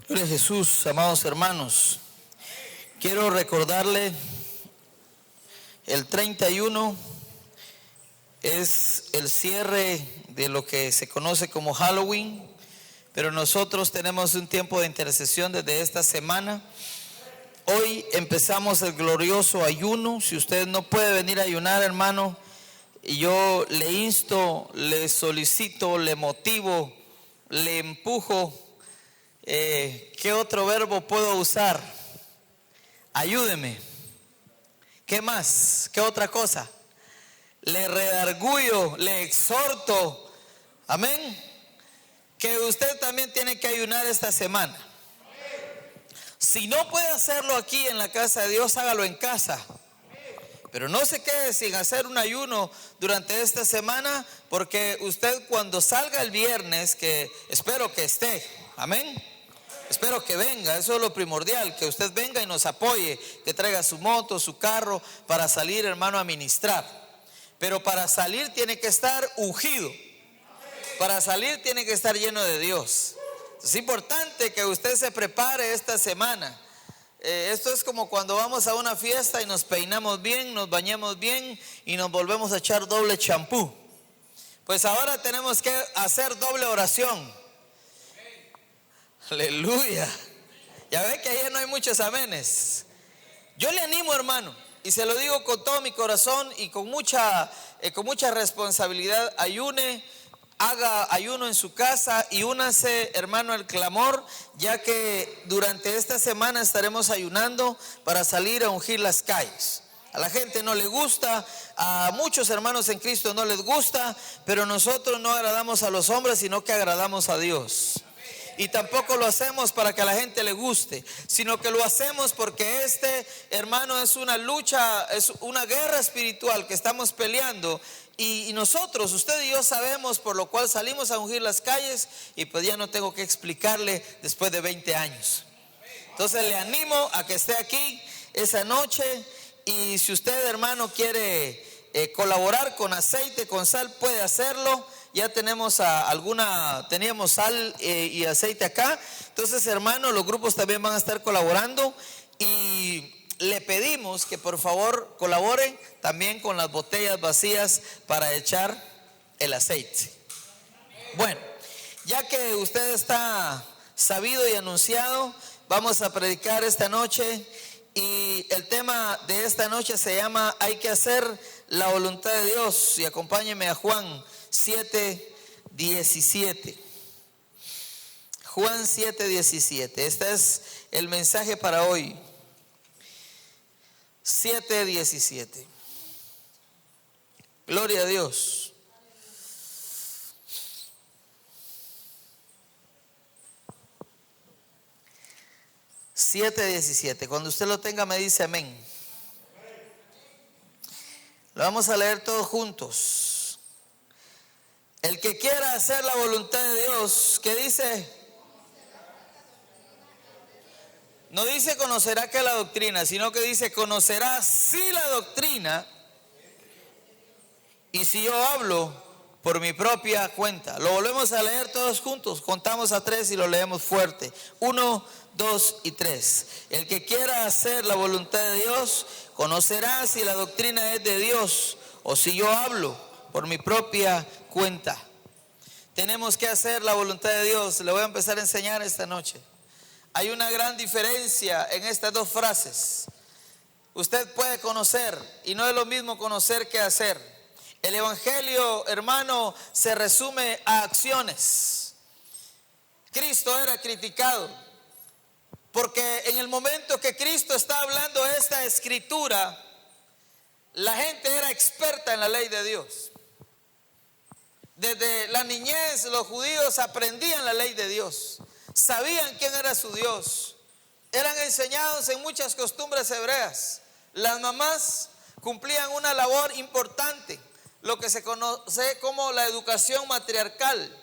Gloria a Jesús, amados hermanos. Quiero recordarle, el 31 es el cierre de lo que se conoce como Halloween, pero nosotros tenemos un tiempo de intercesión desde esta semana. Hoy empezamos el glorioso ayuno. Si usted no puede venir a ayunar, hermano, yo le insto, le solicito, le motivo, le empujo. ¿Qué otro verbo puedo usar? Ayúdeme. ¿Qué más? ¿Qué otra cosa? Le redarguyo, le exhorto. Amén. Que usted también tiene que ayunar esta semana. Si no puede hacerlo aquí en la casa de Dios, hágalo en casa. Pero no se quede sin hacer un ayuno durante esta semana, porque usted cuando salga el viernes, que espero que esté, amén. Espero que venga, eso es lo primordial, que usted venga y nos apoye, que traiga su moto, su carro, para salir, hermano, a ministrar. Pero para salir tiene que estar ungido, para salir tiene que estar lleno de Dios. Es importante que usted se prepare esta semana. Esto es como cuando vamos a una fiesta y nos peinamos bien, nos bañamos bien y nos volvemos a echar doble champú. Pues ahora tenemos que hacer doble oración. Aleluya. Ya ve que ayer no hay muchos amenes. Yo le animo, hermano, y se lo digo con todo mi corazón y con mucha responsabilidad. Ayune, haga ayuno en su casa y únase, hermano, al clamor, ya que durante esta semana estaremos ayunando para salir a ungir las calles. A la gente no le gusta, a muchos hermanos en Cristo no les gusta, pero nosotros no agradamos a los hombres, sino que agradamos a Dios. Y tampoco lo hacemos para que a la gente le guste, sino que lo hacemos porque hermano, es una lucha, es una guerra espiritual que estamos peleando. Y nosotros, usted y yo sabemos, por lo cual salimos a ungir las calles. Y pues ya no tengo que explicarle después de 20 años. Entonces le animo a que esté aquí esa noche. Y si usted, hermano, quiere colaborar con aceite, con sal, puede hacerlo. Ya teníamos sal y aceite acá. Entonces, hermano, los grupos también van a estar colaborando. Y le pedimos que por favor colaboren también con las botellas vacías para echar el aceite. Bueno, ya que usted está sabido y anunciado, vamos a predicar esta noche. Y el tema de esta noche se llama "Hay que hacer la voluntad de Dios". Y acompáñeme a Juan 7:17. Juan 7:17. Este es el mensaje para hoy. 7:17. Gloria a Dios. Cuando usted lo tenga me dice amén. Lo vamos a leer todos juntos. El que quiera hacer la voluntad de Dios, ¿qué dice? No dice conocerá que la doctrina, sino que dice conocerá sí la doctrina, y si yo hablo por mi propia cuenta. Lo volvemos a leer todos juntos, contamos a 3 y lo leemos fuerte. 1, 2 y 3. El que quiera hacer la voluntad de Dios, conocerá si la doctrina es de Dios o si yo hablo por mi propia cuenta. Tenemos que hacer la voluntad de Dios. Le voy a empezar a enseñar esta noche. Hay una gran diferencia en estas dos frases. Usted puede conocer, y no es lo mismo conocer que hacer. El evangelio, hermano, se resume a acciones. Cristo era criticado porque en el momento que Cristo está hablando esta escritura, la gente era experta en la ley de Dios. Desde la niñez los judíos aprendían la ley de Dios, sabían quién era su Dios, eran enseñados en muchas costumbres hebreas. Las mamás cumplían una labor importante, lo que se conoce como la educación matriarcal.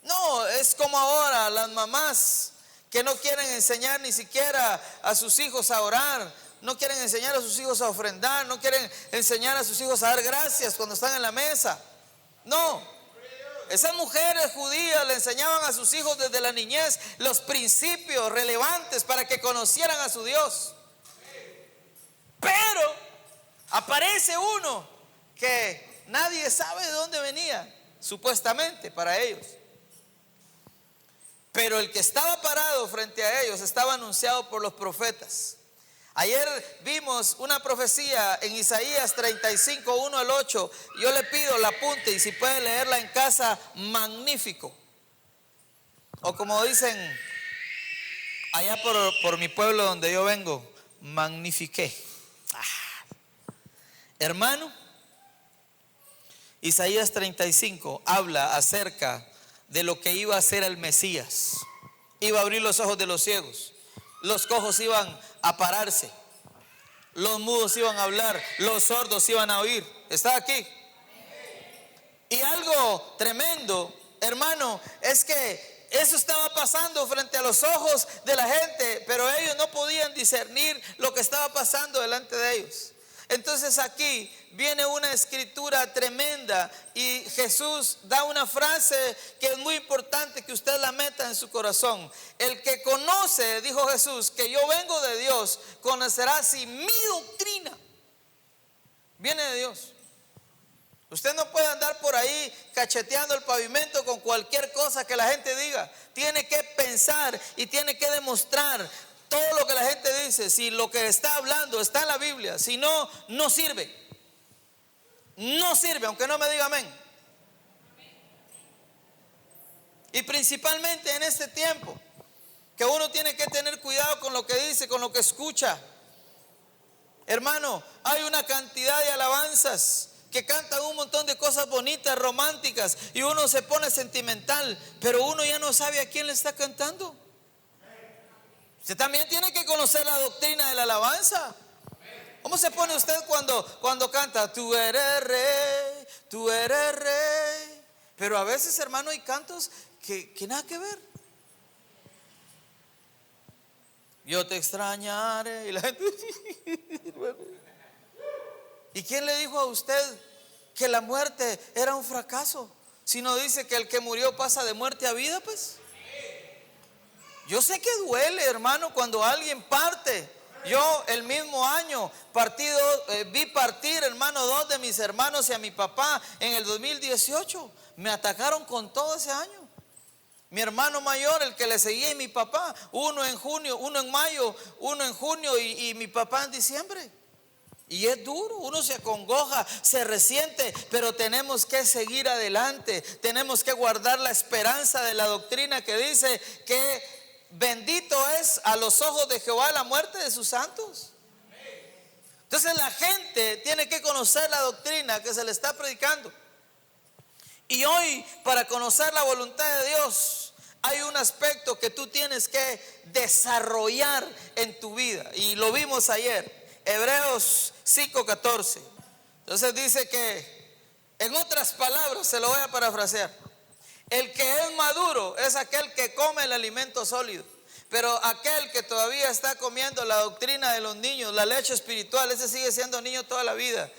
No es como ahora las mamás que no quieren enseñar ni siquiera a sus hijos a orar, no quieren enseñar a sus hijos a ofrendar, no quieren enseñar a sus hijos a dar gracias cuando están en la mesa. No, Esas mujeres judías le enseñaban a sus hijos desde la niñez los principios relevantes para que conocieran a su Dios. Pero aparece uno que nadie sabe de dónde venía, supuestamente para ellos. Pero el que estaba parado frente a ellos estaba anunciado por los profetas. Ayer vimos una profecía en Isaías 35, 1 al 8. Yo le pido la apunte y si puede leerla en casa, magnífico. O como dicen allá por mi pueblo donde yo vengo, magnifiqué. Hermano, Isaías 35 habla acerca de lo que iba a hacer el Mesías. Iba a abrir los ojos de los ciegos. Los cojos iban a pararse, los mudos iban a hablar, los sordos iban a oír. ¿Está aquí? Y algo tremendo, hermano, es que eso estaba pasando frente a los ojos de la gente, pero ellos no podían discernir lo que estaba pasando delante de ellos. Entonces aquí viene una escritura tremenda y Jesús da una frase que es muy importante que usted la meta en su corazón. El que conoce, dijo Jesús, que yo vengo de Dios, conocerá si mi doctrina viene de Dios. Usted no puede andar por ahí cacheteando el pavimento con cualquier cosa que la gente diga. Tiene que pensar y tiene que demostrar todo lo que la gente dice. Si lo que está hablando está en la Biblia, si no, no sirve. No sirve, aunque no me diga amén. Y principalmente en este tiempo, que uno tiene que tener cuidado con lo que dice, con lo que escucha. Hermano, hay una cantidad de alabanzas que cantan un montón de cosas bonitas, románticas, y uno se pone sentimental, pero uno ya no sabe a quién le está cantando. Usted también tiene que conocer la doctrina de la alabanza. ¿Cómo se pone usted cuando canta? Tú eres rey, tú eres rey. Pero a veces, hermano, hay cantos que nada que ver. Yo te extrañaré. Y la gente... ¿Y quién le dijo a usted que la muerte era un fracaso? Si no dice que el que murió pasa de muerte a vida, pues. Yo sé que duele, hermano, cuando alguien parte. Yo el mismo año vi partir, hermano, 2 de mis hermanos y a mi papá en el 2018. Me atacaron con todo ese año. Mi hermano mayor, el que le seguía, y mi papá, uno en junio, uno en mayo, uno en junio y mi papá en diciembre. Y es duro, uno se acongoja, se resiente, pero tenemos que seguir adelante. Tenemos que guardar la esperanza de la doctrina que dice que bendito es a los ojos de Jehová la muerte de sus santos. Entonces la gente tiene que conocer la doctrina que se le está predicando. Y hoy, para conocer la voluntad de Dios, hay un aspecto que tú tienes que desarrollar en tu vida. Y lo vimos ayer, Hebreos 5:14. Entonces dice que, en otras palabras, se lo voy a parafrasear: el que es maduro es aquel que come el alimento sólido, pero aquel que todavía está comiendo la doctrina de los niños, la leche espiritual, ese sigue siendo niño toda la vida.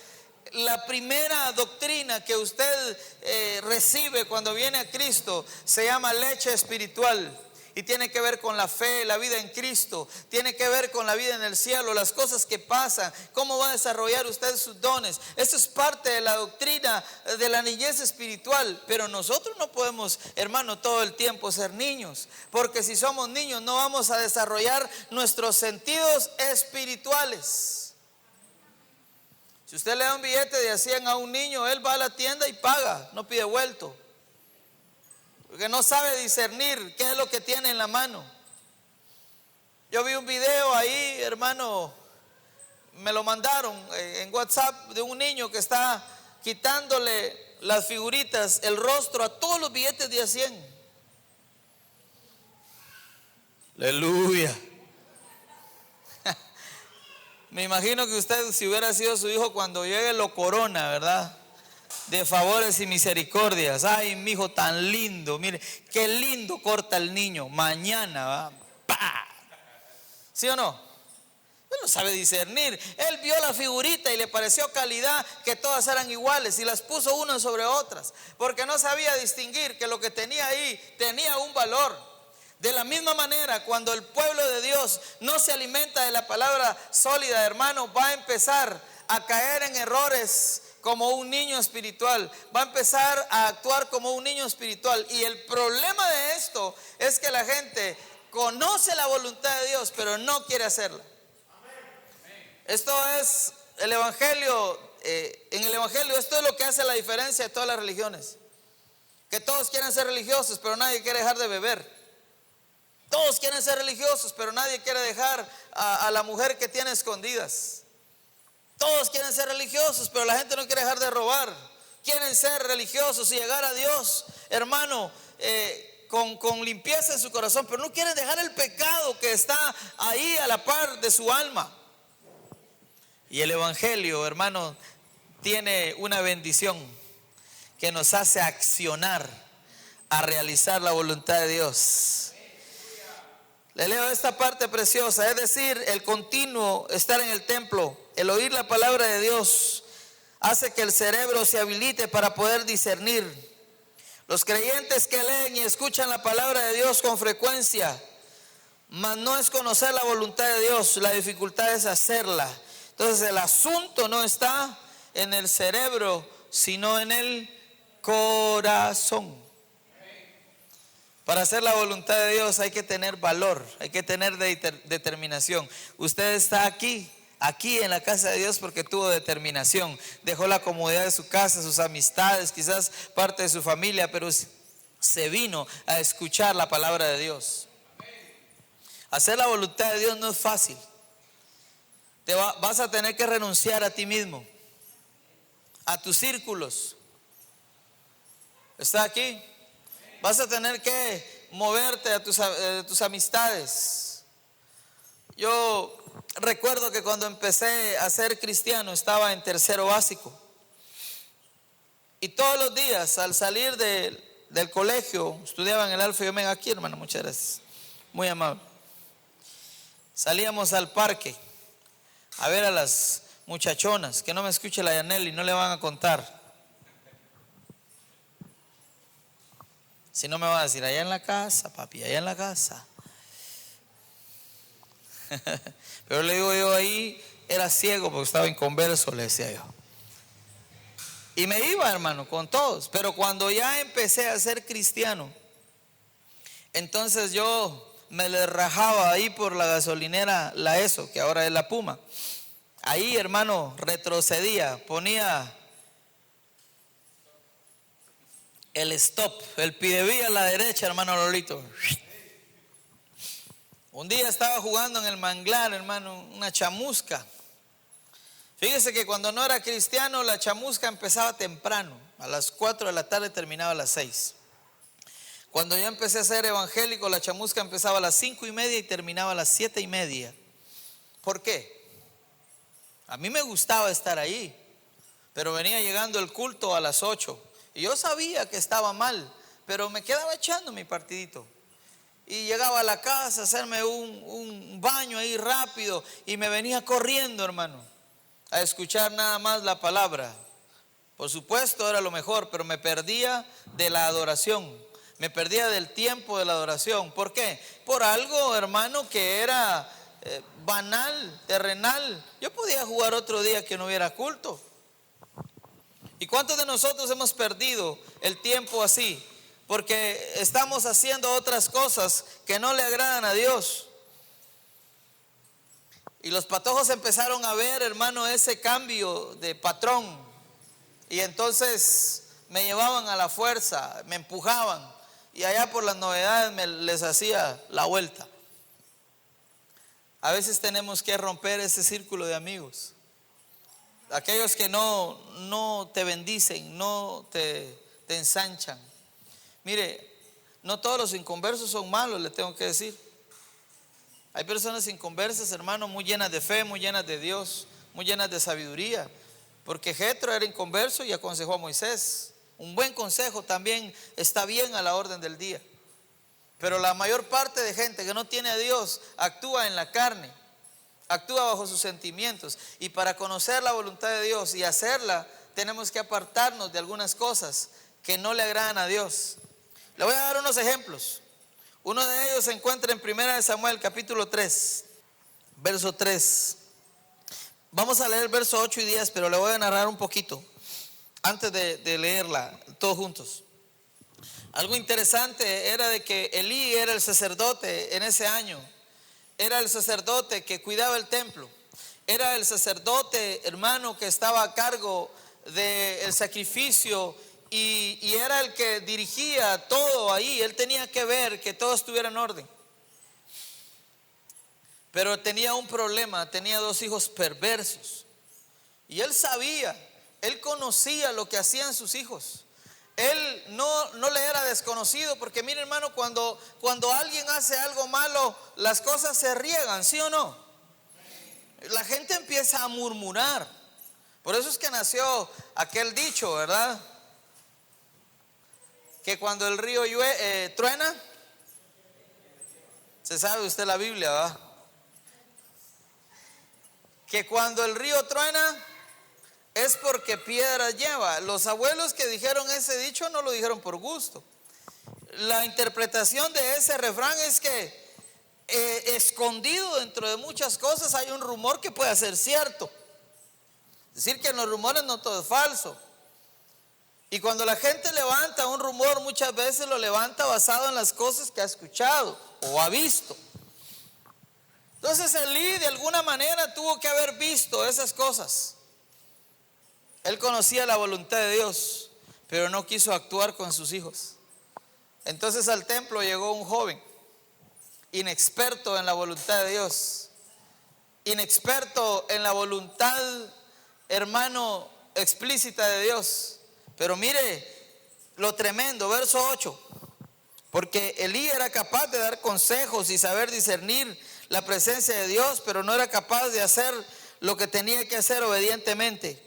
La primera doctrina que usted recibe cuando viene a Cristo se llama leche espiritual. Y tiene que ver con la fe, la vida en Cristo. Tiene que ver con la vida en el cielo, las cosas que pasan, cómo va a desarrollar usted sus dones. Eso es parte de la doctrina de la niñez espiritual. Pero nosotros no podemos, hermano, todo el tiempo ser niños. Porque si somos niños no vamos a desarrollar nuestros sentidos espirituales. Si usted le da un billete de 100 a un niño, él va a la tienda y paga, no pide vuelto. Porque no sabe discernir qué es lo que tiene en la mano. Yo vi un video ahí, hermano, me lo mandaron en WhatsApp, de un niño que está quitándole las figuritas, el rostro a todos los billetes de 100. Aleluya. Me imagino que usted, si hubiera sido su hijo, cuando llegue lo corona, ¿verdad? De favores y misericordias. Ay, mi hijo tan lindo, mire, qué lindo corta el niño. Mañana va, ¡pah! ¿Sí o no? Él no sabe discernir. Él vio la figurita y le pareció calidad que todas eran iguales y las puso unas sobre otras, porque no sabía distinguir que lo que tenía ahí tenía un valor. De la misma manera, cuando el pueblo de Dios no se alimenta de la palabra sólida, hermano, va a empezar a caer en errores como un niño espiritual, va a empezar a actuar como un niño espiritual. Y el problema de esto es que la gente conoce la voluntad de Dios, pero no quiere hacerla. Esto es el evangelio. En el evangelio esto es lo que hace la diferencia de todas las religiones, que todos quieren ser religiosos, pero nadie quiere dejar de beber. Todos quieren ser religiosos, pero nadie quiere dejar a la mujer que tiene escondidas. Todos quieren ser religiosos, pero la gente no quiere dejar de robar. Quieren ser religiosos y llegar a Dios, hermano, con limpieza en su corazón, pero no quieren dejar el pecado que está ahí a la par de su alma. Y el evangelio, hermano, tiene una bendición que nos hace accionar a realizar la voluntad de Dios. Le leo esta parte preciosa, es decir, el continuo estar en el templo, el oír la palabra de Dios, hace que el cerebro se habilite para poder discernir. Los creyentes que leen y escuchan la palabra de Dios con frecuencia, mas no es conocer la voluntad de Dios, la dificultad es hacerla. Entonces el asunto no está en el cerebro, sino en el corazón. Para hacer la voluntad de Dios hay que tener valor, hay que tener determinación. Usted está aquí en la casa de Dios porque tuvo determinación. Dejó la comodidad de su casa, sus amistades, quizás parte de su familia, pero se vino a escuchar la palabra de Dios. Hacer la voluntad de Dios no es fácil. Vas a tener que renunciar a ti mismo, a tus círculos. ¿Está aquí? Vas a tener que moverte a tus amistades. Yo recuerdo que cuando empecé a ser cristiano estaba en tercero básico. Y todos los días al salir del colegio, estudiaba en el Alfa y Omega aquí, hermano, muchas gracias. Muy amable. Salíamos al parque a ver a las muchachonas, que no me escuche la Yaneli, no le van a contar. Si no me va a decir, allá en la casa, papi, allá en la casa. Pero le digo yo, ahí era ciego porque estaba inconverso, le decía yo. Y me iba, hermano, con todos. Pero cuando ya empecé a ser cristiano, entonces yo me le rajaba ahí por la gasolinera, la ESO, que ahora es la Puma. Ahí, hermano, retrocedía, ponía el stop, el pidevía a la derecha, hermano Lolito. Un día estaba jugando en el manglar, hermano, una chamusca. Fíjese que cuando no era cristiano, la chamusca empezaba temprano. A las 4 de la tarde terminaba a las 6. Cuando yo empecé a ser evangélico, la chamusca empezaba a las 5:30 y terminaba a las 7:30. ¿Por qué? A mí me gustaba estar ahí, pero venía llegando el culto a las 8. Y yo sabía que estaba mal, pero me quedaba echando mi partidito. Y llegaba a la casa a hacerme un baño ahí rápido y me venía corriendo, hermano, a escuchar nada más la palabra. Por supuesto era lo mejor, pero me perdía de la adoración, me perdía del tiempo de la adoración. ¿Por qué? Por algo, hermano, que era banal, terrenal. Yo podía jugar otro día que no hubiera culto. ¿Y cuántos de nosotros hemos perdido el tiempo así? Porque estamos haciendo otras cosas que no le agradan a Dios. Y los patojos empezaron a ver, hermano, ese cambio de patrón. Y entonces me llevaban a la fuerza, me empujaban. Y allá por las novedades les hacía la vuelta. A veces tenemos que romper ese círculo de amigos. Aquellos que no te bendicen, no te ensanchan. Mire, no todos los inconversos son malos, le tengo que decir. Hay personas inconversas, hermano, muy llenas de fe, muy llenas de Dios, muy llenas de sabiduría. Porque Jetro era inconverso y aconsejó a Moisés. Un buen consejo también está bien a la orden del día. Pero la mayor parte de gente que no tiene a Dios actúa en la carne. actúa bajo sus sentimientos. Y para conocer la voluntad de Dios y hacerla, tenemos que apartarnos de algunas cosas que no le agradan a Dios. Le voy a dar unos ejemplos. Uno de ellos se encuentra en 1 Samuel capítulo 3, verso 3. Vamos a leer el verso 8 y 10, pero le voy a narrar un poquito antes de leerla todos juntos. Algo interesante era de que Elí era el sacerdote en ese año. Era el sacerdote que cuidaba el templo. Era el sacerdote, hermano, que estaba a cargo del sacrificio y era el que dirigía todo ahí. Él tenía que ver que todo estuviera en orden. Pero tenía un problema, tenía 2 hijos perversos. Y él sabía, él conocía lo que hacían sus hijos. Él no le era desconocido, porque mire, hermano, cuando alguien hace algo malo, las cosas se riegan, ¿sí o no? La gente empieza a murmurar. Por eso es que nació aquel dicho, ¿verdad? Que cuando el río truena, se sabe usted la Biblia, ¿verdad? Que cuando el río truena es porque piedras lleva. Los abuelos que dijeron ese dicho no lo dijeron por gusto. La interpretación de ese refrán es que escondido dentro de muchas cosas hay un rumor que puede ser cierto. Es decir, que en los rumores no todo es falso. Y cuando la gente levanta un rumor, muchas veces lo levanta basado en las cosas que ha escuchado o ha visto. Entonces Elí de alguna manera tuvo que haber visto esas cosas. Él conocía la voluntad de Dios, pero no quiso actuar con sus hijos. Entonces al templo llegó un joven, inexperto en la voluntad de Dios, inexperto en la voluntad, hermano, explícita de Dios. Pero mire lo tremendo, verso 8. Porque Elí era capaz de dar consejos y saber discernir la presencia de Dios, pero no era capaz de hacer lo que tenía que hacer obedientemente.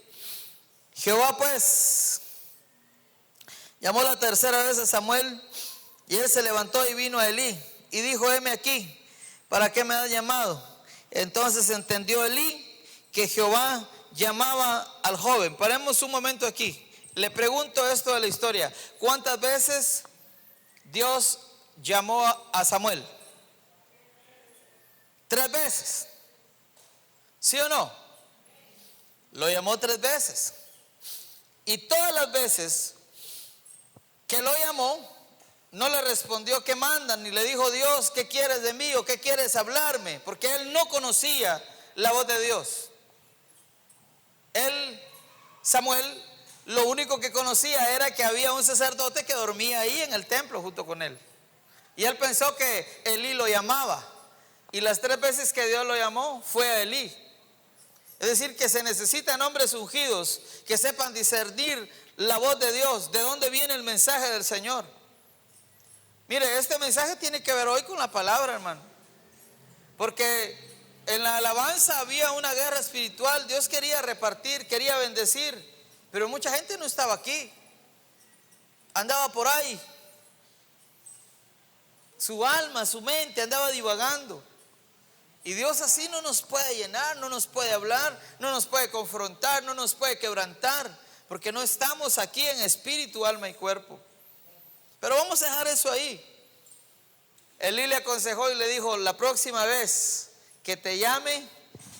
Jehová pues llamó la tercera vez a Samuel, y él se levantó y vino a Elí y dijo: heme aquí, ¿para qué me has llamado? Entonces entendió Elí que Jehová llamaba al joven. Paremos un momento aquí. Le pregunto esto de la historia: ¿cuántas veces Dios llamó a Samuel? 3 veces. ¿Sí o no? Lo llamó 3 veces. Y todas las veces que lo llamó, no le respondió: ¿qué mandan? Ni le dijo: Dios, ¿qué quieres de mí? ¿O qué quieres hablarme? Porque él no conocía la voz de Dios. Él, Samuel, lo único que conocía era que había un sacerdote que dormía ahí en el templo junto con él. Y él pensó que Elí lo llamaba. Y las 3 veces que Dios lo llamó fue a Elí. Es decir, que se necesitan hombres ungidos que sepan discernir la voz de Dios, de dónde viene el mensaje del Señor. Mire, este mensaje tiene que ver hoy con la palabra, hermano. Porque en la alabanza había una guerra espiritual. Dios quería repartir, quería bendecir, pero mucha gente no estaba aquí. Andaba por ahí. Su alma, su mente andaba divagando. Y Dios así no nos puede llenar, no nos puede hablar, no nos puede confrontar, no nos puede quebrantar, porque no estamos aquí en espíritu, alma y cuerpo. Pero vamos a dejar eso ahí. Elí le aconsejó y le dijo: la próxima vez que te llame,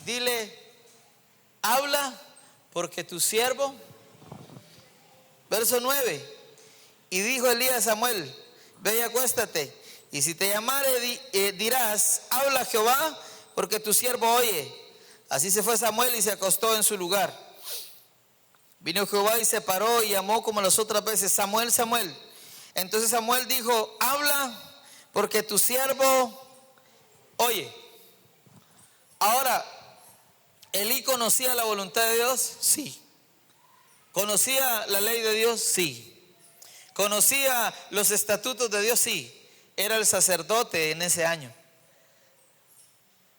dile: habla, porque tu siervo. Verso 9. Y dijo Elí a Samuel: ve y acuéstate, y si te llamare dirás: habla Jehová, porque tu siervo oye. Así se fue Samuel y se acostó en su lugar. Vino Jehová y se paró y llamó como las otras veces: Samuel, Samuel. Entonces Samuel dijo: habla, porque tu siervo oye. Ahora, ¿Elí conocía la voluntad de Dios? Sí. ¿Conocía la ley de Dios? Sí. ¿Conocía los estatutos de Dios? Sí. Era el sacerdote en ese año.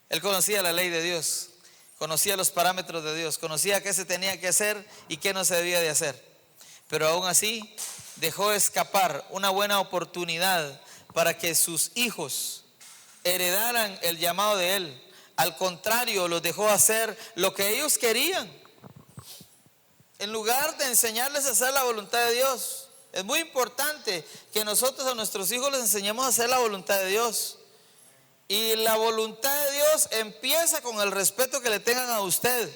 Él conocía la ley de Dios, conocía los parámetros de Dios, conocía qué se tenía que hacer y qué no se debía de hacer. Pero aún así dejó escapar una buena oportunidad para que sus hijos heredaran el llamado de él, Al contrario, los dejó hacer lo que ellos querían, en lugar de enseñarles a hacer la voluntad de Dios. Es muy importante que nosotros a nuestros hijos les enseñemos a hacer la voluntad de Dios. Y la voluntad de Dios empieza con el respeto que le tengan a usted.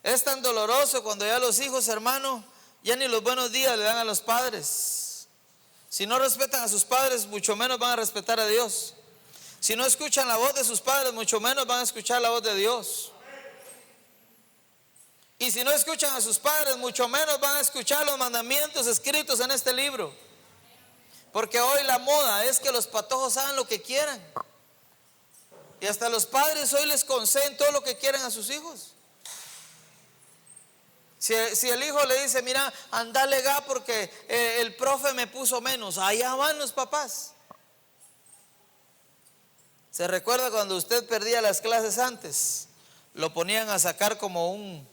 Es tan doloroso cuando ya los hijos, hermano, ya ni los buenos días le dan a los padres. Si no respetan a sus padres, mucho menos van a respetar a Dios. Si no escuchan la voz de sus padres, mucho menos van a escuchar la voz de Dios. Y si no escuchan a sus padres, mucho menos van a escuchar los mandamientos escritos en este libro. Porque hoy la moda es que los patojos hagan lo que quieran. Y hasta los padres hoy les conceden todo lo que quieren a sus hijos. Si el hijo le dice, mira, anda lega porque el profe me puso menos, allá van los papás. ¿Se recuerda cuando usted perdía las clases antes? Lo ponían a sacar como un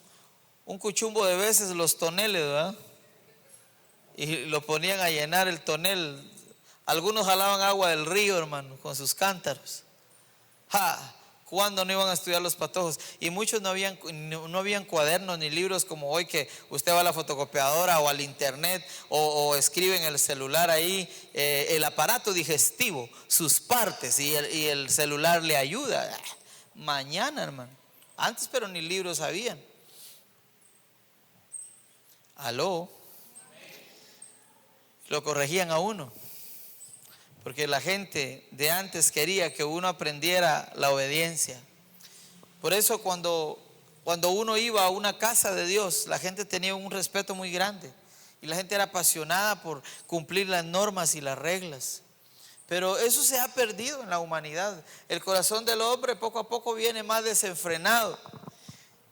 cuchumbo de veces los toneles, ¿verdad? Y lo ponían a llenar el tonel. Algunos jalaban agua del río, hermano, con sus cántaros. ¿Cuándo no iban a estudiar los patojos? Y muchos no habían cuadernos ni libros como hoy, que usted va a la fotocopiadora o al internet o escribe en el celular ahí el aparato digestivo, sus partes, y el celular le ayuda. Mañana, hermano. Antes, pero ni libros habían. Aló. Lo corregían a uno, porque la gente de antes quería que uno aprendiera la obediencia. Por eso cuando uno iba a una casa de Dios, la gente tenía un respeto muy grande y la gente era apasionada por cumplir las normas y las reglas. Pero eso se ha perdido en la humanidad. El corazón del hombre poco a poco viene más desenfrenado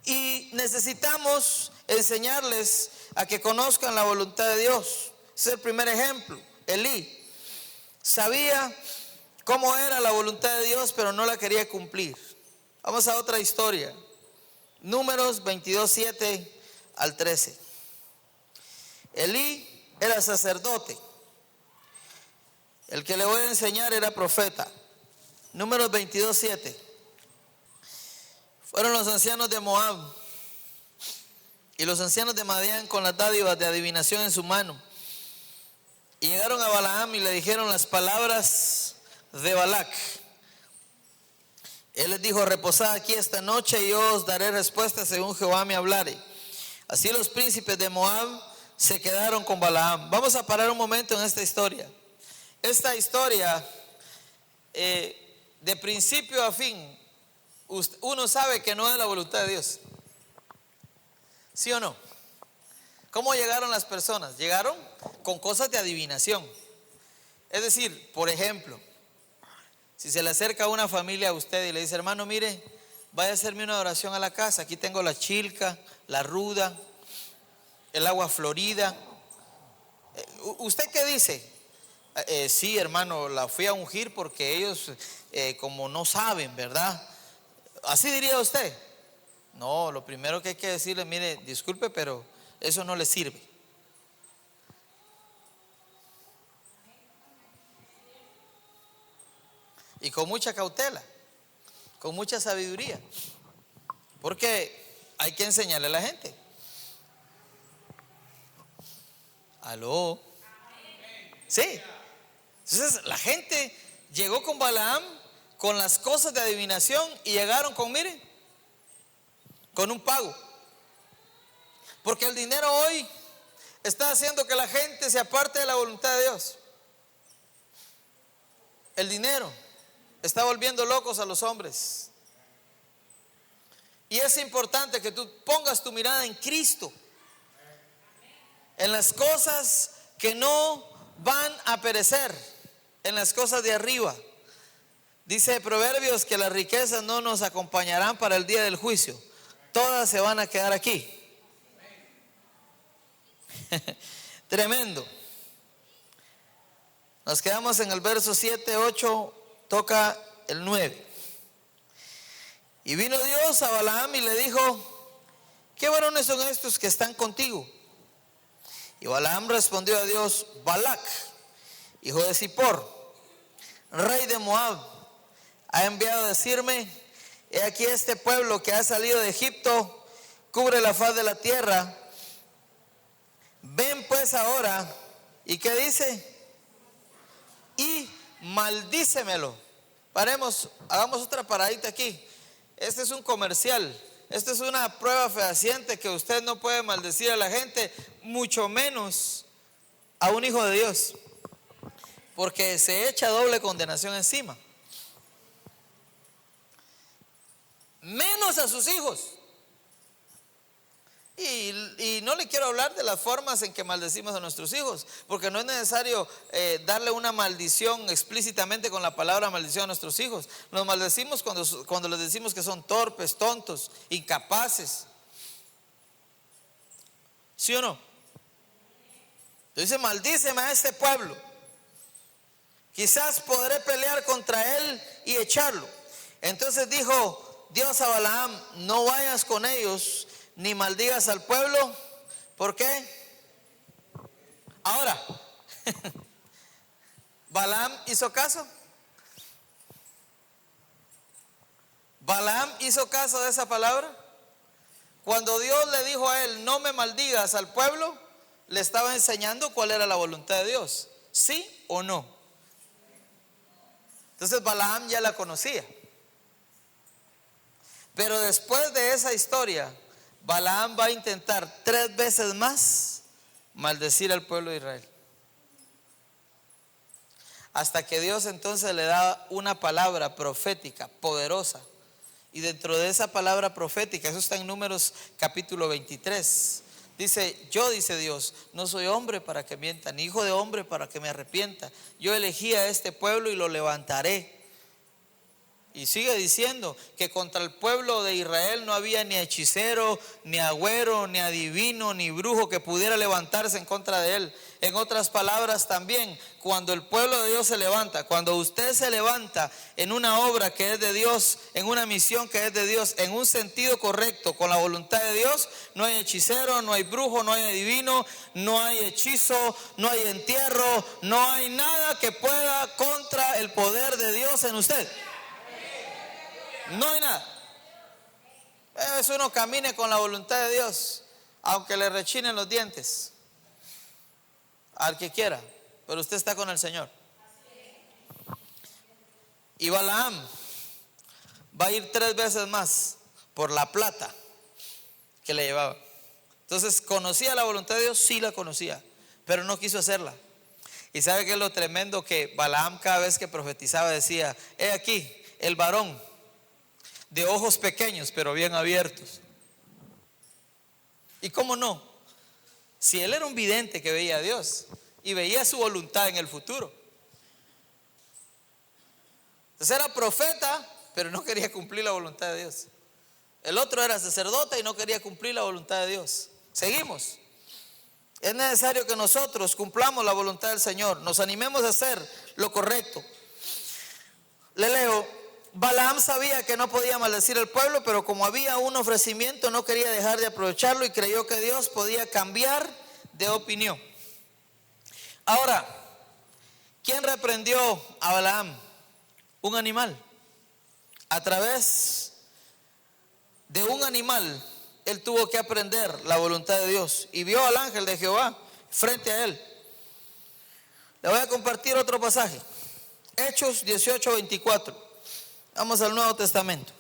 y necesitamos enseñarles a que conozcan la voluntad de Dios. Ese es el primer ejemplo. Elí sabía cómo era la voluntad de Dios, pero no la quería cumplir. Vamos a otra historia. Números 22, 7 al 13. Elí era sacerdote. El que le voy a enseñar era profeta. Números 22, 7. Fueron los ancianos de Moab y los ancianos de Madián con las dádivas de adivinación en su mano. Y llegaron a Balaam y le dijeron las palabras de Balac. Él les dijo, reposad aquí esta noche y yo os daré respuesta según Jehová me hablare. Así los príncipes de Moab se quedaron con Balaam. Vamos a parar un momento en esta historia. Esta historia, de principio a fin, uno sabe que no es la voluntad de Dios. ¿Sí o no? ¿Cómo llegaron las personas? Llegaron con cosas de adivinación. Es decir, por ejemplo, si se le acerca una familia a usted y le dice, hermano, mire, vaya a hacerme una oración a la casa. Aquí tengo la chilca, la ruda, el agua florida. ¿Usted qué dice? Sí, hermano, la fui a ungir porque ellos como no saben, ¿verdad? ¿Así diría usted? No, lo primero que hay que decirle, mire, disculpe, pero eso no le sirve. Y con mucha cautela, con mucha sabiduría, porque hay que enseñarle a la gente. ¿Aló? Sí. Entonces la gente llegó con Balaam con las cosas de adivinación y llegaron con, miren, con un pago. Porque el dinero hoy está haciendo que la gente se aparte de la voluntad de Dios. El dinero está volviendo locos a los hombres. Y es importante que tú pongas tu mirada en Cristo, en las cosas que no van a perecer, en las cosas de arriba. Dice Proverbios que las riquezas no nos acompañarán para el día del juicio, todas se van a quedar aquí. Tremendo. Nos quedamos en el verso 7, 8, toca el 9. Y vino Dios a Balaam y le dijo, ¿qué varones son estos que están contigo? Y Balaam respondió a Dios, Balac, hijo de Zippor, rey de Moab, ha enviado a decirme: he aquí este pueblo que ha salido de Egipto cubre la faz de la tierra. Ven pues ahora, ¿y qué dice? Y maldícemelo. Paremos, hagamos otra paradita aquí. Este es un comercial. Esta es una prueba fehaciente que usted no puede maldecir a la gente, mucho menos a un hijo de Dios, porque se echa doble condenación encima. Menos a sus hijos. Y no le quiero hablar de las formas en que maldecimos a nuestros hijos, porque no es necesario darle una maldición explícitamente con la palabra maldición a nuestros hijos. Los maldecimos cuando les decimos que son torpes, tontos, incapaces. ¿Sí o no? Dice: maldíceme a este pueblo, quizás podré pelear contra él y echarlo. Entonces dijo Dios a Balaam: no vayas con ellos ni maldigas al pueblo. ¿Por qué? Ahora, ¿Balaam hizo caso? ¿Balaam hizo caso de esa palabra? Cuando Dios le dijo a él: no me maldigas al pueblo, le estaba enseñando cuál era la voluntad de Dios, ¿sí o no? Entonces Balaam ya la conocía. Pero después de esa historia, Balaam va a intentar 3 veces más maldecir al pueblo de Israel, hasta que Dios entonces le da una palabra profética poderosa. Y dentro de esa palabra profética, eso está en Números capítulo 23, dice: yo, dice Dios, no soy hombre para que mienta, ni hijo de hombre para que me arrepienta. Yo elegí a este pueblo y lo levantaré. Y sigue diciendo que contra el pueblo de Israel no había ni hechicero, ni agüero, ni adivino, ni brujo que pudiera levantarse en contra de él. En otras palabras, también cuando el pueblo de Dios se levanta, cuando usted se levanta en una obra que es de Dios, en una misión que es de Dios, en un sentido correcto, con la voluntad de Dios, no hay hechicero, no hay brujo, no hay adivino, no hay hechizo, no hay entierro, no hay nada que pueda contra el poder de Dios en usted. No hay nada. Es uno camine con la voluntad de Dios, aunque le rechinen los dientes al que quiera, pero usted está con el Señor. Y Balaam va a ir 3 veces más por la plata que le llevaba. Entonces, ¿conocía la voluntad de Dios? Sí la conocía, pero no quiso hacerla. Y sabe que es lo tremendo, que Balaam cada vez que profetizaba decía: he aquí el varón de ojos pequeños pero bien abiertos. ¿Y cómo no? Si él era un vidente que veía a Dios y veía su voluntad en el futuro. Entonces era profeta, pero no quería cumplir la voluntad de Dios. El otro era sacerdote y no quería cumplir la voluntad de Dios. Seguimos. Es necesario que nosotros cumplamos la voluntad del Señor, nos animemos a hacer lo correcto. Le leo: Balaam sabía que no podía maldecir al pueblo, pero como había un ofrecimiento, no quería dejar de aprovecharlo y creyó que Dios podía cambiar de opinión. Ahora, ¿quién reprendió a Balaam? Un animal. A través de un animal, él tuvo que aprender la voluntad de Dios y vio al ángel de Jehová frente a él. Le voy a compartir otro pasaje. Hechos 18:24. Vamos al Nuevo Testamento.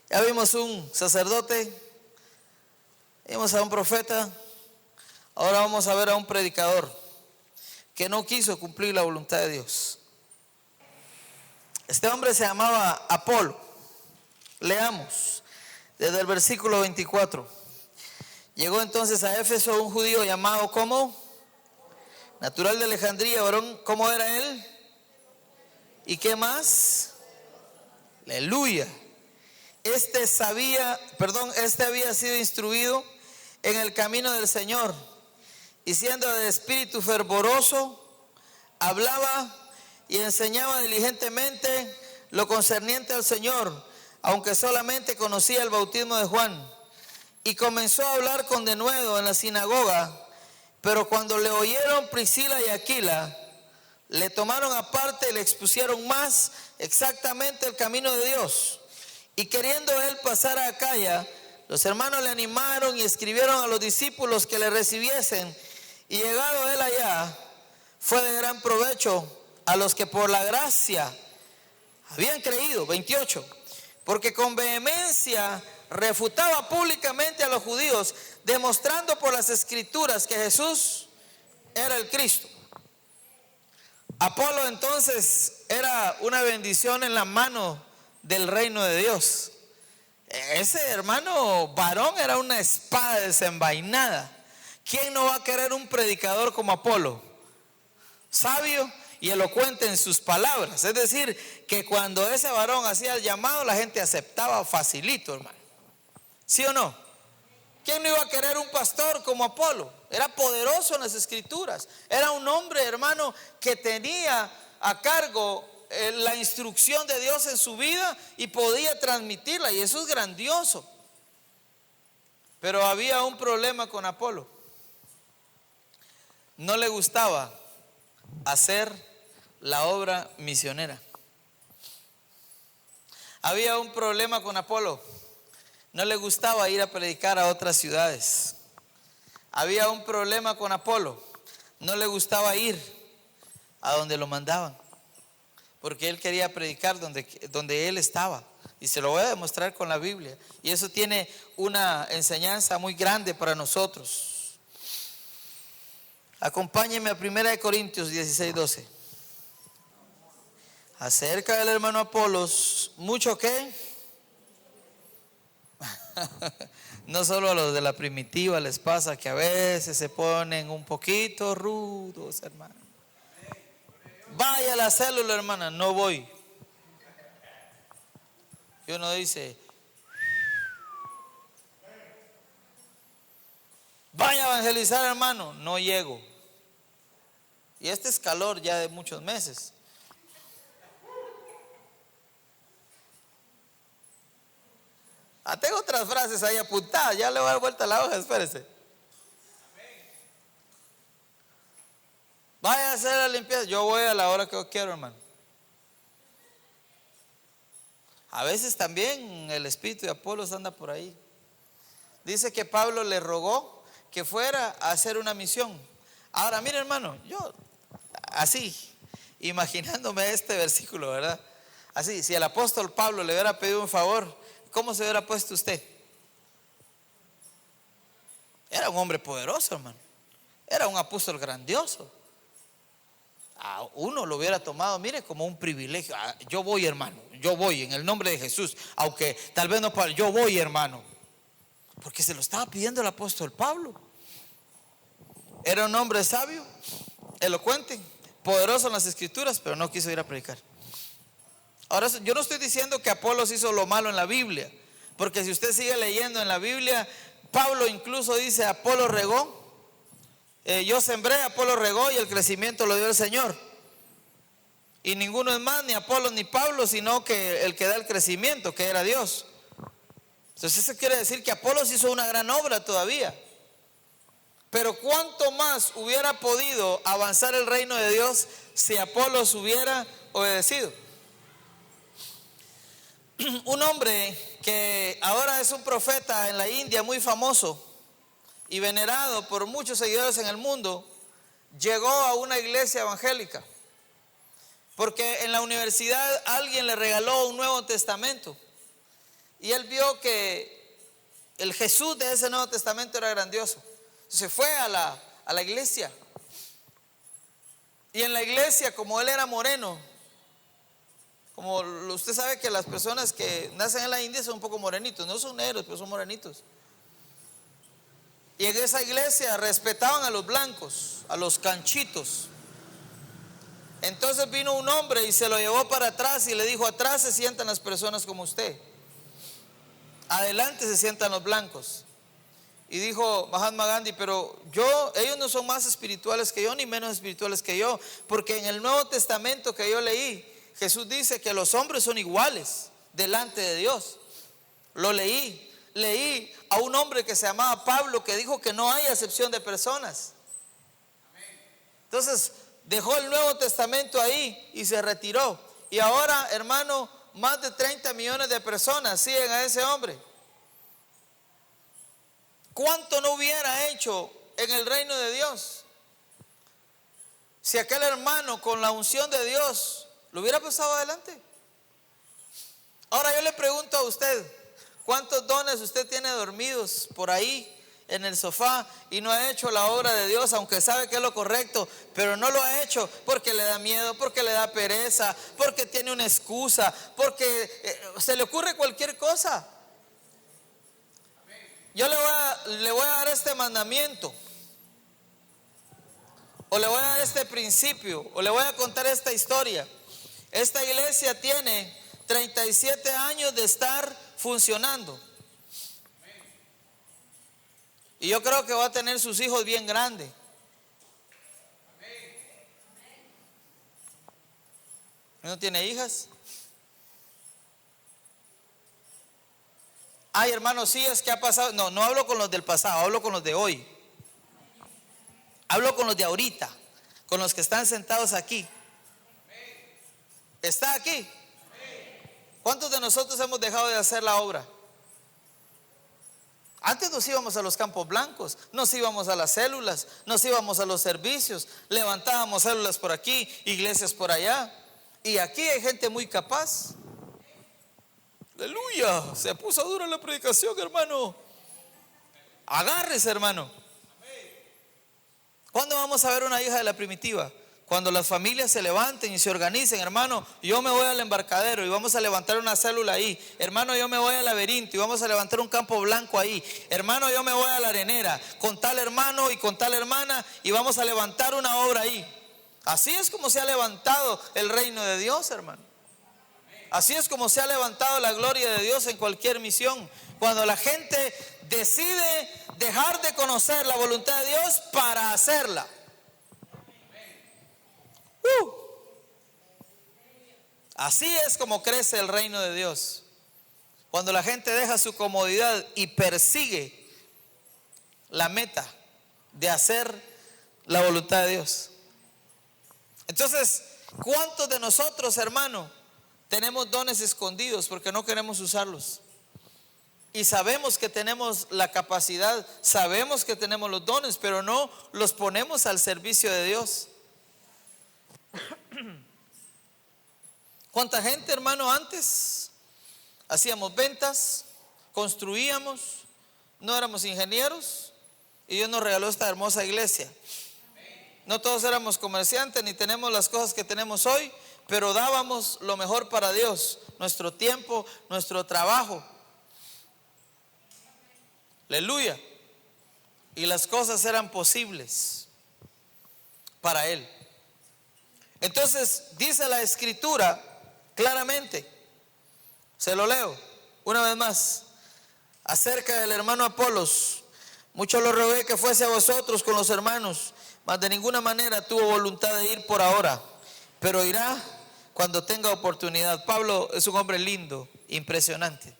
Ya vimos un sacerdote, vimos a un profeta, ahora vamos a ver a un predicador que no quiso cumplir la voluntad de Dios. Este hombre se llamaba Apolo. Leamos desde el versículo 24. Llegó entonces a Éfeso un judío llamado, ¿cómo? Natural de Alejandría, varón, ¿cómo era él? ¿Y qué más? Aleluya. Este había sido instruido en el camino del Señor, y siendo de espíritu fervoroso, hablaba y enseñaba diligentemente lo concerniente al Señor, aunque solamente conocía el bautismo de Juan. Y comenzó a hablar con denuedo en la sinagoga, pero cuando le oyeron Priscila y Aquila, le tomaron aparte y le expusieron más exactamente el camino de Dios. Y queriendo él pasar a Acaya, los hermanos le animaron y escribieron a los discípulos que le recibiesen. Y llegado él allá, fue de gran provecho a los que por la gracia habían creído. 28. Porque con vehemencia refutaba públicamente a los judíos, demostrando por las escrituras que Jesús era el Cristo. Apolo entonces era una bendición en la mano del reino de Dios. Ese hermano varón era una espada desenvainada. ¿Quién no va a querer un predicador como Apolo? Sabio y elocuente en sus palabras. Es decir, que cuando ese varón hacía el llamado, la gente aceptaba facilito, hermano. ¿Sí o no? ¿Quién no iba a querer un pastor como Apolo? Era poderoso en las escrituras. Era un hombre, hermano, que tenía a cargo la instrucción de Dios en su vida y podía transmitirla, y eso es grandioso. Pero había un problema con Apolo. No le gustaba hacer la obra misionera. Había un problema con Apolo. No le gustaba ir a predicar a otras ciudades. Había un problema con Apolo. No le gustaba ir a donde lo mandaban, porque él quería predicar donde él estaba. Y se lo voy a demostrar con la Biblia. Y eso tiene una enseñanza muy grande para nosotros. Acompáñenme a 1 Corintios 16:12. Acerca del hermano Apolos, mucho que no solo a los de la primitiva les pasa que a veces se ponen un poquito rudos, hermano. Vaya a la célula, hermana. No voy. Y uno dice, vaya a evangelizar, hermano. No llego. Y este es calor ya de muchos meses. Tengo otras frases ahí apuntadas. Ya le voy a dar vuelta a la hoja, espérese. Vaya a hacer la limpieza. Yo voy a la hora que yo quiero, hermano. A veces también el espíritu de Apolos anda por ahí. Dice que Pablo le rogó que fuera a hacer una misión. Ahora, mire, hermano, yo así, imaginándome este versículo, ¿verdad? Así, si el apóstol Pablo le hubiera pedido un favor, ¿cómo se hubiera puesto usted? Era un hombre poderoso, hermano. Era un apóstol grandioso. A uno lo hubiera tomado, mire, como un privilegio. Yo voy, hermano, yo voy en el nombre de Jesús, aunque tal vez no, yo voy, hermano, porque se lo estaba pidiendo el apóstol Pablo. Era un hombre sabio, elocuente, poderoso en las escrituras, pero no quiso ir a predicar. Ahora, yo no estoy diciendo que Apolos hizo lo malo en la Biblia, porque si usted sigue leyendo en la Biblia, Pablo incluso dice: Apolo regó, yo sembré, Apolo regó, y el crecimiento lo dio el Señor. Y ninguno es más, ni Apolo ni Pablo, sino que el que da el crecimiento, que era Dios. Entonces eso quiere decir que Apolos hizo una gran obra todavía. Pero cuánto más hubiera podido avanzar el reino de Dios si Apolos hubiera obedecido. Un hombre que ahora es un profeta en la India muy famoso y venerado por muchos seguidores en el mundo, llegó a una iglesia evangélica porque en la universidad alguien le regaló un Nuevo Testamento y él vio que el Jesús de ese Nuevo Testamento era grandioso. Se fue a la iglesia, y en la iglesia, como él era moreno, como usted sabe que las personas que nacen en la India son un poco morenitos, no son negros, pero son morenitos. Y en esa iglesia respetaban a los blancos, a los canchitos. Entonces vino un hombre y se lo llevó para atrás y le dijo: atrás se sientan las personas como usted, adelante se sientan los blancos. Y dijo Mahatma Gandhi: pero ellos no son más espirituales que yo, ni menos espirituales que yo, porque en el Nuevo Testamento que yo leí, Jesús dice que los hombres son iguales delante de Dios. Lo leí a un hombre que se llamaba Pablo, que dijo que no hay acepción de personas. Entonces dejó el Nuevo Testamento ahí y se retiró. Y ahora, hermano, más de 30 millones de personas siguen a ese hombre. ¿Cuánto no hubiera hecho en el reino de Dios si aquel hermano con la unción de Dios lo hubiera pasado adelante? Ahora yo le pregunto a usted, ¿cuántos dones usted tiene dormidos por ahí en el sofá y no ha hecho la obra de Dios, aunque sabe que es lo correcto, pero no lo ha hecho porque le da miedo, porque le da pereza, porque tiene una excusa, porque se le ocurre cualquier cosa? Yo le voy a dar este mandamiento, o le voy a dar este principio, o le voy a contar esta historia. Esta iglesia tiene 37 años de estar funcionando. Y yo creo que va a tener sus hijos bien grandes. ¿No tiene hijas? Ay, hermano, sí, es que ha pasado. No, no hablo con los del pasado, hablo con los de hoy. Hablo con los de ahorita, con los que están sentados aquí. ¿Está aquí? ¿Cuántos de nosotros hemos dejado de hacer la obra? Antes nos íbamos a los campos blancos, nos íbamos a las células, nos íbamos a los servicios, levantábamos células por aquí, iglesias por allá. Y aquí hay gente muy capaz. Aleluya, se puso dura la predicación, hermano. Agárrese, hermano. ¿Cuándo vamos a ver una hija de la primitiva? Cuando las familias se levanten y se organicen, hermano. Yo me voy al embarcadero y vamos a levantar una célula ahí. Hermano, yo me voy al laberinto y vamos a levantar un campo blanco ahí. Hermano, yo me voy a la arenera con tal hermano y con tal hermana y vamos a levantar una obra ahí. Así es como se ha levantado el reino de Dios, hermano. Así es como se ha levantado la gloria de Dios en cualquier misión. Cuando la gente decide dejar de conocer la voluntad de Dios para hacerla. Así es como crece el reino de Dios. Cuando la gente deja su comodidad y persigue la meta de hacer la voluntad de Dios. Entonces, ¿cuántos de nosotros, hermano, tenemos dones escondidos porque no queremos usarlos? Y sabemos que tenemos la capacidad, sabemos que tenemos los dones, pero no los ponemos al servicio de Dios. ¿Cuánta gente, hermano, antes hacíamos ventas, construíamos, no éramos ingenieros y Dios nos regaló esta hermosa iglesia? No todos éramos comerciantes ni tenemos las cosas que tenemos hoy, pero dábamos lo mejor para Dios, nuestro tiempo, nuestro trabajo. Aleluya. Y las cosas eran posibles para Él. Entonces dice la escritura claramente, se lo leo una vez más, acerca del hermano Apolos: mucho lo rogué que fuese a vosotros con los hermanos, mas de ninguna manera tuvo voluntad de ir por ahora, pero irá cuando tenga oportunidad. Pablo es un hombre lindo, impresionante.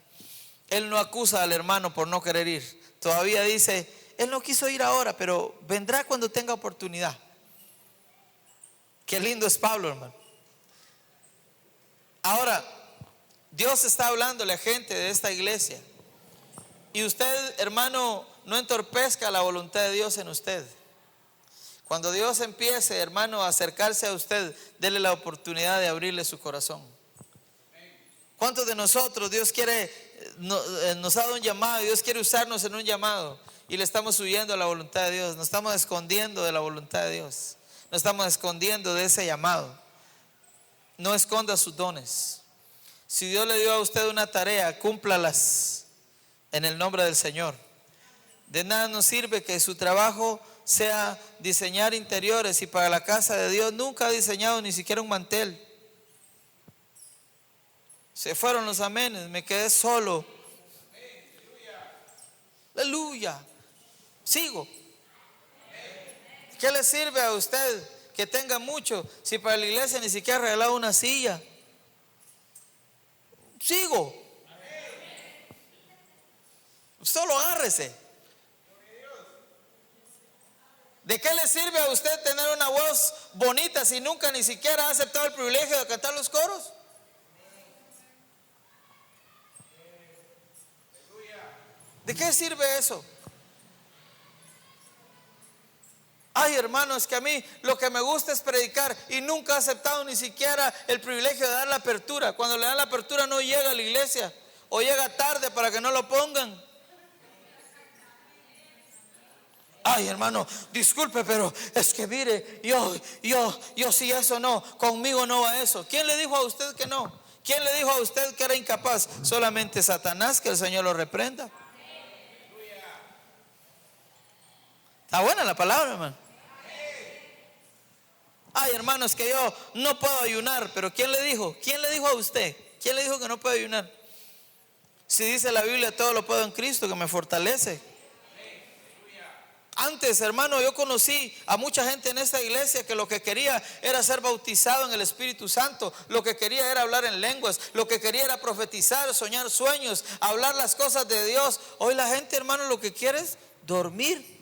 Él no acusa al hermano por no querer ir. Todavía dice, él no quiso ir ahora, pero vendrá cuando tenga oportunidad. Qué lindo es Pablo, hermano. Ahora, Dios está hablándole a gente de esta iglesia. Y usted, hermano, no entorpezca la voluntad de Dios en usted. Cuando Dios empiece, hermano, a acercarse a usted, dele la oportunidad de abrirle su corazón. ¿Cuántos de nosotros Dios nos ha dado un llamado, Dios quiere usarnos en un llamado y le estamos huyendo a la voluntad de Dios? Nos estamos escondiendo de la voluntad de Dios. Nos estamos escondiendo de ese llamado. No esconda sus dones. Si Dios le dio a usted una tarea, cúmplalas en el nombre del Señor. De nada nos sirve que su trabajo sea diseñar interiores y para la casa de Dios nunca ha diseñado ni siquiera un mantel. Se fueron los amenes, me quedé solo. Aleluya. Sigo. ¿Qué le sirve a usted que tenga mucho si para la iglesia ni siquiera ha regalado una silla? Sigo. Solo agárrese. ¿De qué le sirve a usted tener una voz bonita si nunca ni siquiera ha aceptado el privilegio de cantar los coros? ¿De qué sirve eso? Ay, hermanos, que a mí lo que me gusta es predicar y nunca ha aceptado ni siquiera el privilegio de dar la apertura. Cuando le dan la apertura no llega a la iglesia o llega tarde para que no lo pongan. Ay, hermano, disculpe, pero es que mire, yo sí, eso no, conmigo no va eso. ¿Quién le dijo a usted que no? ¿Quién le dijo a usted que era incapaz? Solamente Satanás, que el Señor lo reprenda. Está buena la palabra, hermano. Ay, hermanos, que yo no puedo ayunar, pero ¿quién le dijo? ¿Quién le dijo a usted? ¿Quién le dijo que no puede ayunar? Si dice la Biblia, todo lo puedo en Cristo que me fortalece. Antes, hermano, yo conocí a mucha gente en esta iglesia que lo que quería era ser bautizado en el Espíritu Santo. Lo que quería era hablar en lenguas. Lo que quería era profetizar, soñar sueños, hablar las cosas de Dios. Hoy la gente, hermano, lo que quiere es dormir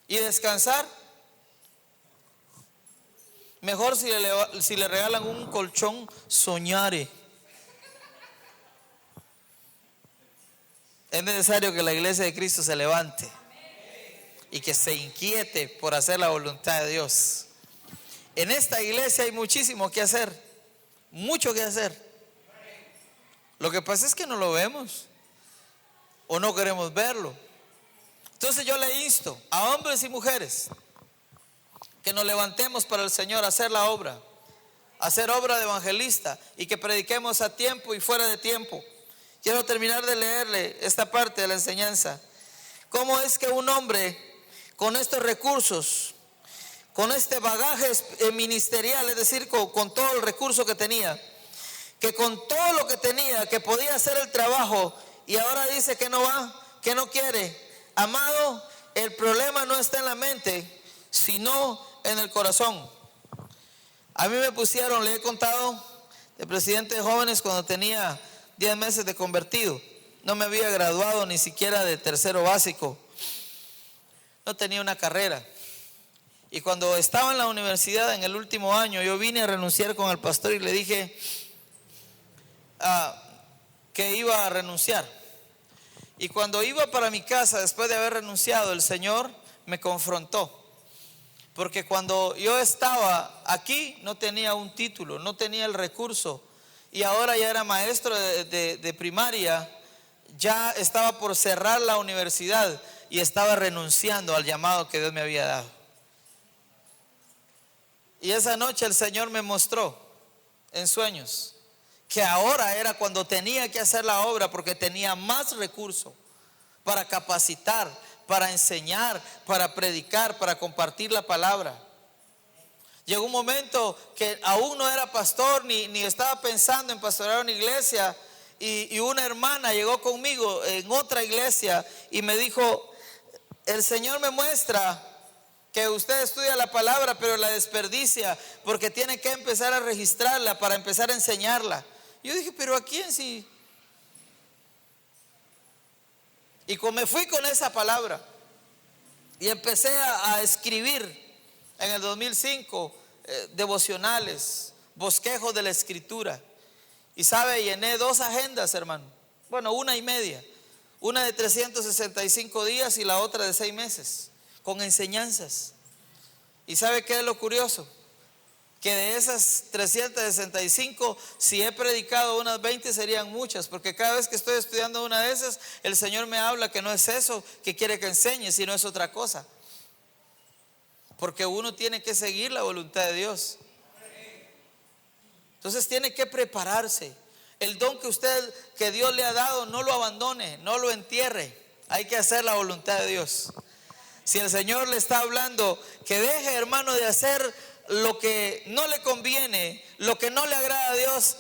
y descansar. Mejor si le regalan un colchón, soñare. Es necesario que la iglesia de Cristo se levante y que se inquiete por hacer la voluntad de Dios. En esta iglesia hay muchísimo que hacer, mucho que hacer. Lo que pasa es que no lo vemos o no queremos verlo. Entonces yo le insto a hombres y mujeres que nos levantemos para el Señor a hacer la obra, hacer obra de evangelista y que prediquemos a tiempo y fuera de tiempo. Quiero terminar de leerle esta parte de la enseñanza. ¿Cómo es que un hombre con estos recursos, con este bagaje ministerial, es decir, con todo el recurso que tenía, que con todo lo que tenía, que podía hacer el trabajo y ahora dice que no va, que no quiere? Amado, el problema no está en la mente, sino en el corazón. A mí me pusieron, le he contado, de presidente de jóvenes cuando tenía 10 meses de convertido. No me había graduado ni siquiera de tercero básico. No tenía una carrera. Y cuando estaba en la universidad en el último año, yo vine a renunciar con el pastor y le dije que iba a renunciar. Y cuando iba para mi casa, después de haber renunciado, el Señor me confrontó. Porque cuando yo estaba aquí, no tenía un título, no tenía el recurso. Y ahora ya era maestro de primaria, ya estaba por cerrar la universidad y estaba renunciando al llamado que Dios me había dado. Y esa noche el Señor me mostró en sueños que ahora era cuando tenía que hacer la obra, porque tenía más recursos para capacitar, para enseñar, para predicar, para compartir la palabra. Llegó un momento que aún no era pastor ni estaba pensando en pastorear una iglesia, y una hermana llegó conmigo en otra iglesia y me dijo: el Señor me muestra que usted estudia la palabra pero la desperdicia porque tiene que empezar a registrarla para empezar a enseñarla. Yo dije: pero ¿a quién sí? Y me fui con esa palabra y empecé a escribir en el 2005 devocionales, bosquejos de la escritura. Y sabe, llené 2 agendas, hermano. Bueno, 1.5. Una de 365 días y la otra de 6 meses, con enseñanzas. ¿Y sabe qué es lo curioso? Que de esas 365, si he predicado unas 20, serían muchas, porque cada vez que estoy estudiando una de esas, el Señor me habla que no es eso que quiere que enseñe, sino es otra cosa. Porque uno tiene que seguir la voluntad de Dios. Entonces tiene que prepararse. El don que Dios le ha dado, no lo abandone, no lo entierre. Hay que hacer la voluntad de Dios. Si el Señor le está hablando que deje, hermano, de hacer lo que no le conviene, lo que no le agrada a Dios,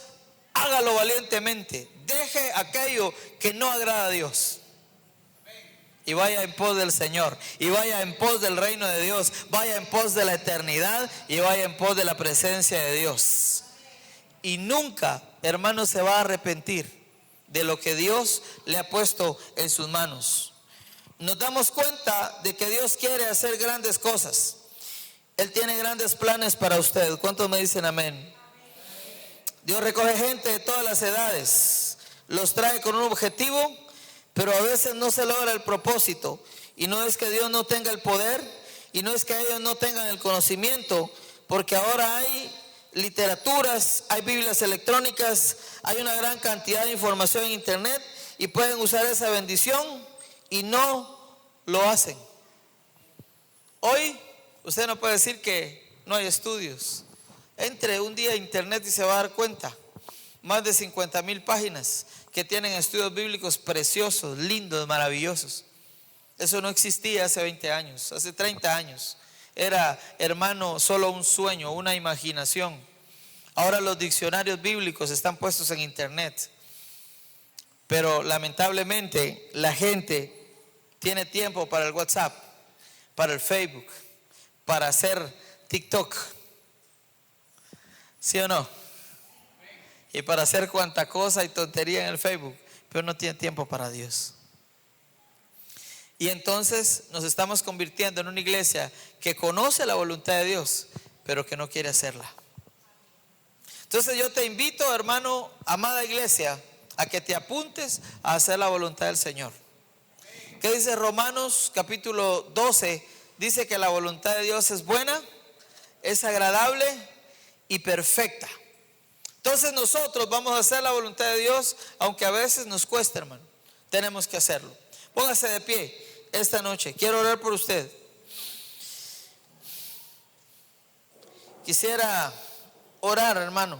hágalo valientemente. Deje aquello que no agrada a Dios y vaya en pos del Señor, y vaya en pos del reino de Dios, vaya en pos de la eternidad y vaya en pos de la presencia de Dios. Y nunca, hermano, se va a arrepentir de lo que Dios le ha puesto en sus manos. nos damos cuenta de que Dios quiere hacer grandes cosas. Él tiene grandes planes para usted. ¿Cuántos me dicen amén? Dios recoge gente de todas las edades, los trae con un objetivo, pero a veces no se logra el propósito. Y no es que Dios no tenga el poder, y no es que ellos no tengan el conocimiento, porque ahora hay literaturas, hay Biblias electrónicas, hay una gran cantidad de información en internet, y pueden usar esa bendición y no lo hacen. Hoy usted no puede decir que no hay estudios. Entre un día a internet y se va a dar cuenta. Más de 50,000 páginas que tienen estudios bíblicos preciosos, lindos, maravillosos. Eso no existía hace 20 años, hace 30 años. Era, hermano, solo un sueño, una imaginación. Ahora los diccionarios bíblicos están puestos en internet. Pero lamentablemente la gente tiene tiempo para el WhatsApp, para el Facebook, para hacer TikTok. ¿Sí o no? Y para hacer cuanta cosa y tontería en el Facebook, pero no tiene tiempo para Dios. Y entonces nos estamos convirtiendo en una iglesia que conoce la voluntad de Dios, pero que no quiere hacerla. Entonces yo te invito, hermano, amada iglesia, a que te apuntes a hacer la voluntad del Señor. ¿Qué dice Romanos capítulo 12? Dice que la voluntad de Dios es buena, es agradable y perfecta. Entonces nosotros vamos a hacer la voluntad de Dios, aunque a veces nos cueste, hermano. Tenemos que hacerlo. Póngase de pie esta noche. Quiero orar por usted. Quisiera orar, hermano.